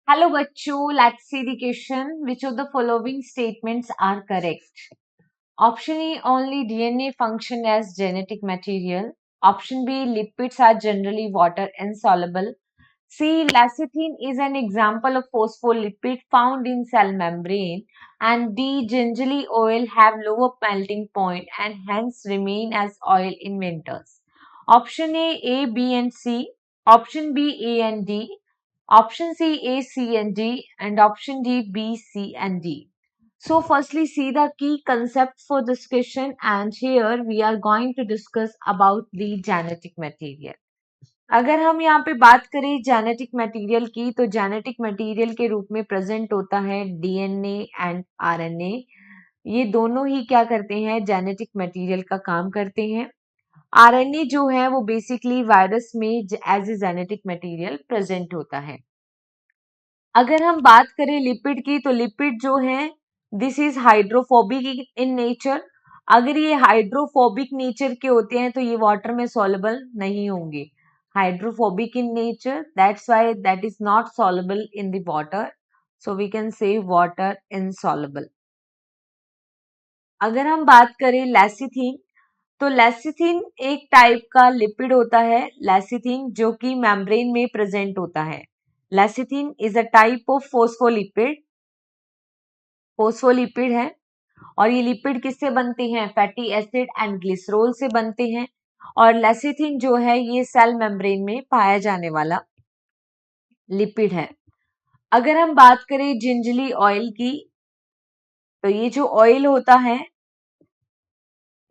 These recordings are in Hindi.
Hello बच्चों, let's see the question. Which of the following statements are correct? Option A, only DNA function as genetic material. Option B, lipids are generally water insoluble. C, lecithin is an example of phospholipid found in cell membrane. And D, gingerly oil have lower melting point and hence remain as oil in winters. Option A, B and C. Option B, A and D. Option C, A, C and D. And option D, B, C and D. So firstly, see the key concepts for this question, and here we are going to discuss about the genetic material. अगर हम यहाँ पे बात करें जेनेटिक मटेरियल की, तो जेनेटिक मटेरियल के रूप में प्रेजेंट होता है डीएनए एंड आरएनए। ये दोनों ही क्या करते हैं, जेनेटिक मटेरियल का काम करते हैं। आरएनए जो है वो बेसिकली वायरस में as a genetic material present होता है। अगर हम बात करें लिपिड की, तो लिपिड जो है this is hydrophobic in nature. अगर ये हाइड्रोफोबिक नेचर के होते हैं तो ये वाटर में सॉल्युबल नहीं होंगे। Hydrophobic in nature, that's why that is not soluble in the water, so we can say water insoluble. अगर हम बात करें लेसिथिन, तो लेसिथिन एक टाइप का लिपिड होता है, लेसिथिन जो कि मेम्ब्रेन में प्रेजेंट होता है। Lecithin is a type of phospholipid, phospholipid है। और ये लिपिड किससे बनते हैं, फैटी एसिड एंड ग्लिसरॉल से बनते हैं। और लेसिथिन जो है ये सेल मेम्ब्रेन में पाया जाने वाला लिपिड है। अगर हम बात करें जिंजली ऑयल की, तो ये जो ऑयल होता है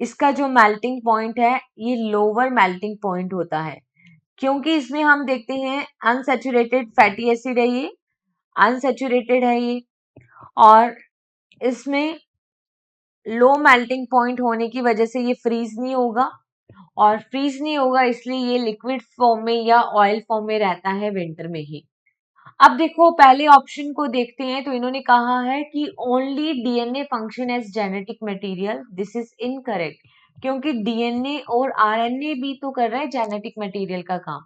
इसका जो मेल्टिंग पॉइंट है ये लोअर मेल्टिंग पॉइंट होता है, क्योंकि इसमें हम देखते हैं अनसैचुरेटेड फैटी एसिड है, ये अनसैचुरेटेड है ये, और इसमें लो मेल्टिंग पॉइंट होने की वजह से ये फ्रीज नहीं होगा, और फ्रीज नहीं होगा इसलिए ये लिक्विड फॉर्म में या ऑयल फॉर्म में रहता है विंटर में ही। अब देखो पहले ऑप्शन को देखते हैं, तो इन्होंने कहा है कि only DNA function as genetic material. This is incorrect, क्योंकि डीएनए और आरएनए भी तो कर रहा है जेनेटिक मटेरियल का काम।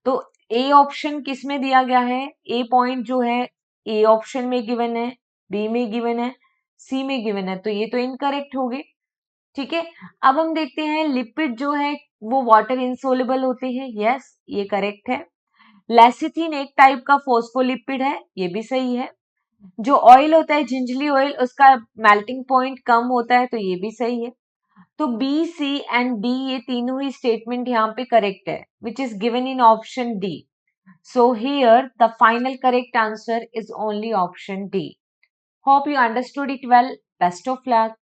तो ए ऑप्शन किस में दिया गया है, ए पॉइंट जो है ए ऑप्शन में गिवन है, बी में गिवन है, सी में गिवन है, तो ये तो इनकरेक्ट हो गए। ठीक है, अब हम देखते हैं लिपिड जो है वो वाटर इंसोल्युबल होते हैं। यस, ये करेक्ट है। लेसिथिन एक टाइप का फोस्फोलिपिड है, ये भी सही है। जो ऑयल होता है जिंजली ऑयल, उसका मेल्टिंग पॉइंट कम होता है, तो ये भी सही है। तो बी, सी एंड डी ये तीनों ही स्टेटमेंट यहाँ पे करेक्ट है, which is given in option D. So here the final correct answer is only option D. Hope you understood it well. Best of luck.